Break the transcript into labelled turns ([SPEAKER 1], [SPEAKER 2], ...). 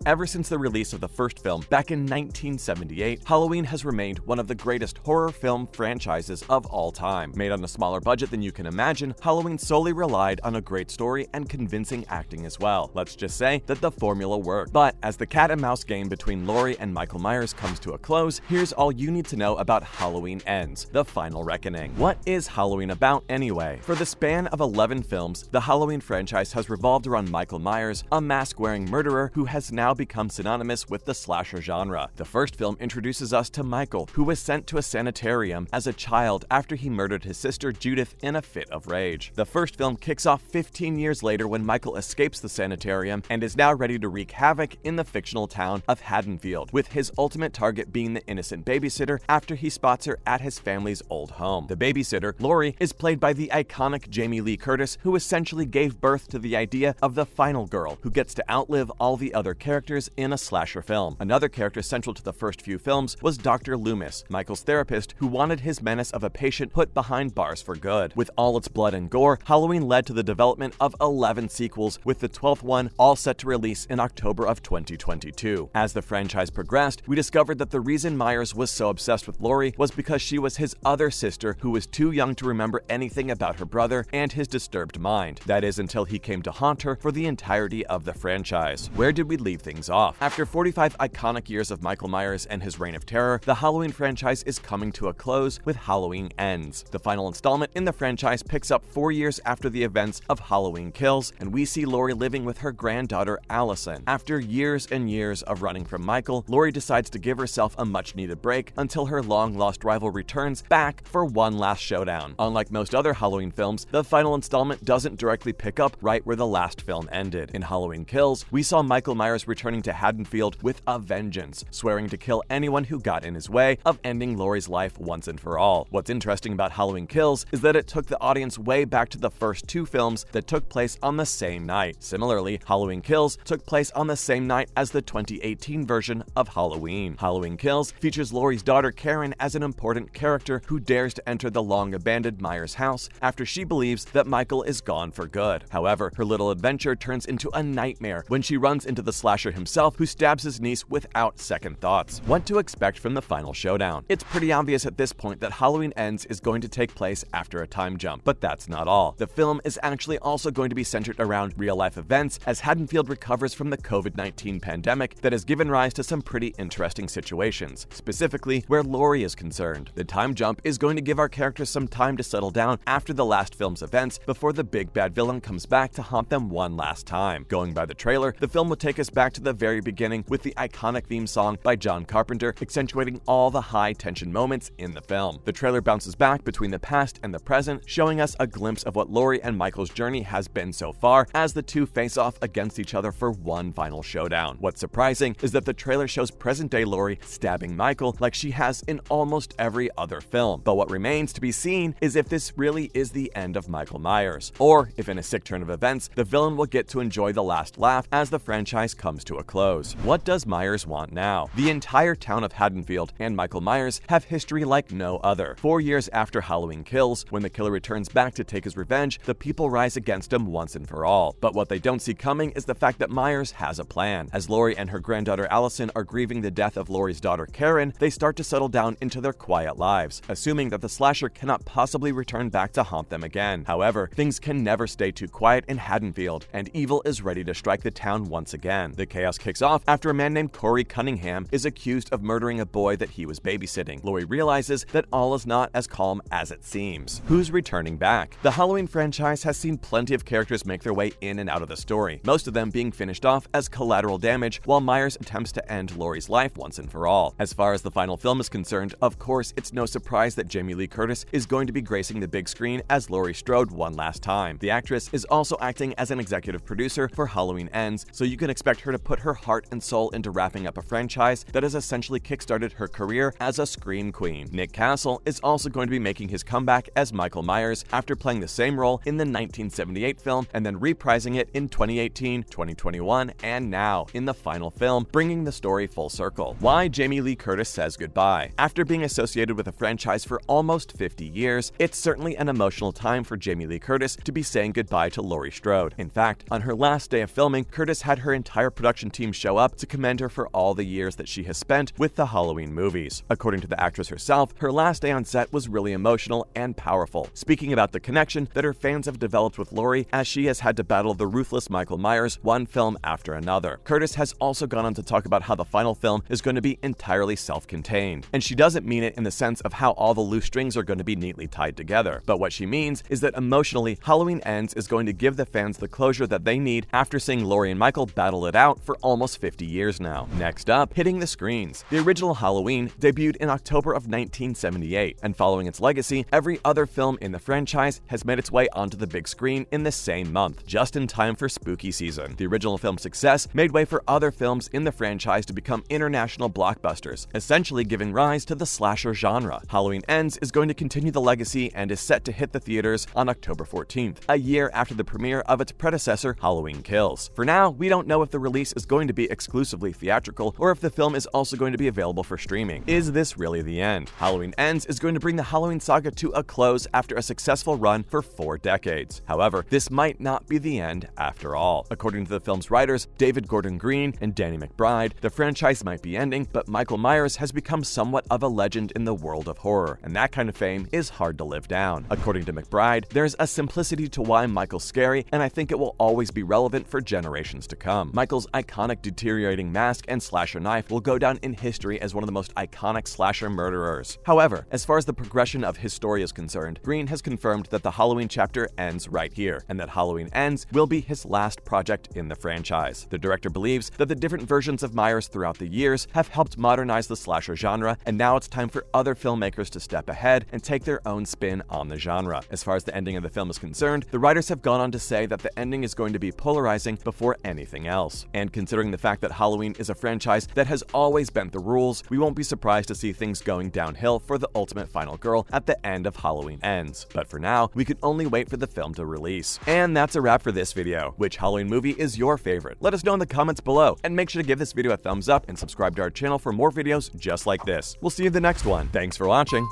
[SPEAKER 1] Ever since the release of the first film back in 1978, Halloween has remained one of the greatest horror film franchises of all time. Made on a smaller budget than you can imagine, Halloween solely relied on a great story and convincing acting as well. Let's just say that the formula worked. But as the cat and mouse game between Laurie and Michael Myers comes to a close, here's all you need to know about Halloween Ends, the final reckoning. What is Halloween about anyway? For the span of 11 films, the Halloween franchise has revolved around Michael Myers, a mask-wearing murderer who has now become synonymous with the slasher genre. The first film introduces us to Michael, who was sent to a sanitarium as a child after he murdered his sister Judith in a fit of rage. The first film kicks off 15 years later when Michael escapes the sanitarium and is now ready to wreak havoc in the fictional town of Haddonfield, with his ultimate target being the innocent babysitter after he spots her at his family's old home. The babysitter, Laurie, is played by the iconic Jamie Lee Curtis, who essentially gave birth to the idea of the final girl who gets to outlive all the other characters in a slasher film. Another character central to the first few films was Dr. Loomis, Michael's therapist who wanted his menace of a patient put behind bars for good. With all its blood and gore, Halloween led to the development of 11 sequels, with the 12th one all set to release in October of 2022. As the franchise progressed, we discovered that the reason Myers was so obsessed with Laurie was because she was his other sister who was too young to remember anything about her brother and his disturbed mind. That is, until he came to haunt her for the entirety of the franchise. Where did we leave things off? After 45 iconic years of Michael Myers and his reign of terror, the Halloween franchise is coming to a close with Halloween Ends. The final installment in the franchise picks up 4 years after the events of Halloween Kills, and we see Laurie living with her granddaughter Allison. After years and years of running from Michael, Laurie decides to give herself a much-needed break until her long-lost rival returns back for one last showdown. Unlike most other Halloween films, the final installment doesn't directly pick up right where the last film ended. In Halloween Kills, we saw Michael Myers returning to Haddonfield with a vengeance, swearing to kill anyone who got in his way of ending Laurie's life once and for all. What's interesting about Halloween Kills is that it took the audience way back to the first two films that took place on the same night. Similarly, Halloween Kills took place on the same night as the 2018 version of Halloween. Halloween Kills features Laurie's daughter Karen as an important character who dares to enter the long-abandoned Myers house after she believes that Michael is gone for good. However, her little adventure turns into a nightmare when she runs into the slasher himself, who stabs his niece without second thoughts. What to expect from the final showdown? It's pretty obvious at this point that Halloween Ends is going to take place after a time jump, but that's not all. The film is actually also going to be centered around real-life events as Haddonfield recovers from the COVID-19 pandemic that has given rise to some pretty interesting situations, specifically where Laurie is concerned. The time jump is going to give our characters some time to settle down after the last film's events before the big bad villain comes back to haunt them one last time. Going by the trailer, the film would take us back to the very beginning with the iconic theme song by John Carpenter, accentuating all the high-tension moments in the film. The trailer bounces back between the past and the present, showing us a glimpse of what Laurie and Michael's journey has been so far as the two face off against each other for one final showdown. What's surprising is that the trailer shows present-day Laurie stabbing Michael like she has in almost every other film. But what remains to be seen is if this really is the end of Michael Myers, or if in a sick turn of events, the villain will get to enjoy the last laugh as the franchise comes to a close. What does Myers want now? The entire town of Haddonfield and Michael Myers have history like no other. 4 years after Halloween Kills, when the killer returns back to take his revenge, the people rise against him once and for all. But what they don't see coming is the fact that Myers has a plan. As Laurie and her granddaughter Allison are grieving the death of Laurie's daughter Karen, they start to settle down into their quiet lives, assuming that the slasher cannot possibly return back to haunt them again. However, things can never stay too quiet in Haddonfield, and evil is ready to strike the town once again. The chaos kicks off after a man named Corey Cunningham is accused of murdering a boy that he was babysitting. Laurie realizes that all is not as calm as it seems. Who's returning back? The Halloween franchise has seen plenty of characters make their way in and out of the story, most of them being finished off as collateral damage while Myers attempts to end Laurie's life once and for all. As far as the final film is concerned, of course, it's no surprise that Jamie Lee Curtis is going to be gracing the big screen as Laurie Strode one last time. The actress is also acting as an executive producer for Halloween Ends, so you can expect her to put her heart and soul into wrapping up a franchise that has essentially kickstarted her career as a scream queen. Nick Castle is also going to be making his comeback as Michael Myers after playing the same role in the 1978 film and then reprising it in 2018, 2021, and now in the final film, bringing the story full circle. Why Jamie Lee Curtis says goodbye. After being associated with a franchise for almost 50 years, it's certainly an emotional time for Jamie Lee Curtis to be saying goodbye to Laurie Strode. In fact, on her last day of filming, Curtis had her entire production production team show up to commend her for all the years that she has spent with the Halloween movies. According to the actress herself, her last day on set was really emotional and powerful, speaking about the connection that her fans have developed with Laurie as she has had to battle the ruthless Michael Myers one film after another. Curtis has also gone on to talk about how the final film is going to be entirely self-contained, and she doesn't mean it in the sense of how all the loose strings are going to be neatly tied together, but what she means is that emotionally, Halloween Ends is going to give the fans the closure that they need after seeing Laurie and Michael battle it out for almost 50 years now. Next up, hitting the screens. The original Halloween debuted in October of 1978, and following its legacy, every other film in the franchise has made its way onto the big screen in the same month, just in time for spooky season. The original film's success made way for other films in the franchise to become international blockbusters, essentially giving rise to the slasher genre. Halloween Ends is going to continue the legacy and is set to hit the theaters on October 14th, a year after the premiere of its predecessor, Halloween Kills. For now, we don't know if the release is going to be exclusively theatrical or if the film is also going to be available for streaming. Is this really the end? Halloween Ends is going to bring the Halloween saga to a close after a successful run for 4 decades. However, this might not be the end after all. According to the film's writers, David Gordon Green and Danny McBride, the franchise might be ending, but Michael Myers has become somewhat of a legend in the world of horror, and that kind of fame is hard to live down. According to McBride, there's a simplicity to why Michael's scary, and I think it will always be relevant for generations to come. Michael's iconic deteriorating mask and slasher knife will go down in history as one of the most iconic slasher murderers. However, as far as the progression of his story is concerned, Green has confirmed that the Halloween chapter ends right here, and that Halloween Ends will be his last project in the franchise. The director believes that the different versions of Myers throughout the years have helped modernize the slasher genre, and now it's time for other filmmakers to step ahead and take their own spin on the genre. As far as the ending of the film is concerned, the writers have gone on to say that the ending is going to be polarizing before anything else. And considering the fact that Halloween is a franchise that has always bent the rules, we won't be surprised to see things going downhill for the ultimate final girl at the end of Halloween Ends. But for now, we can only wait for the film to release. And that's a wrap for this video. Which Halloween movie is your favorite? Let us know in the comments below, and make sure to give this video a thumbs up and subscribe to our channel for more videos just like this. We'll see you in the next one. Thanks for watching.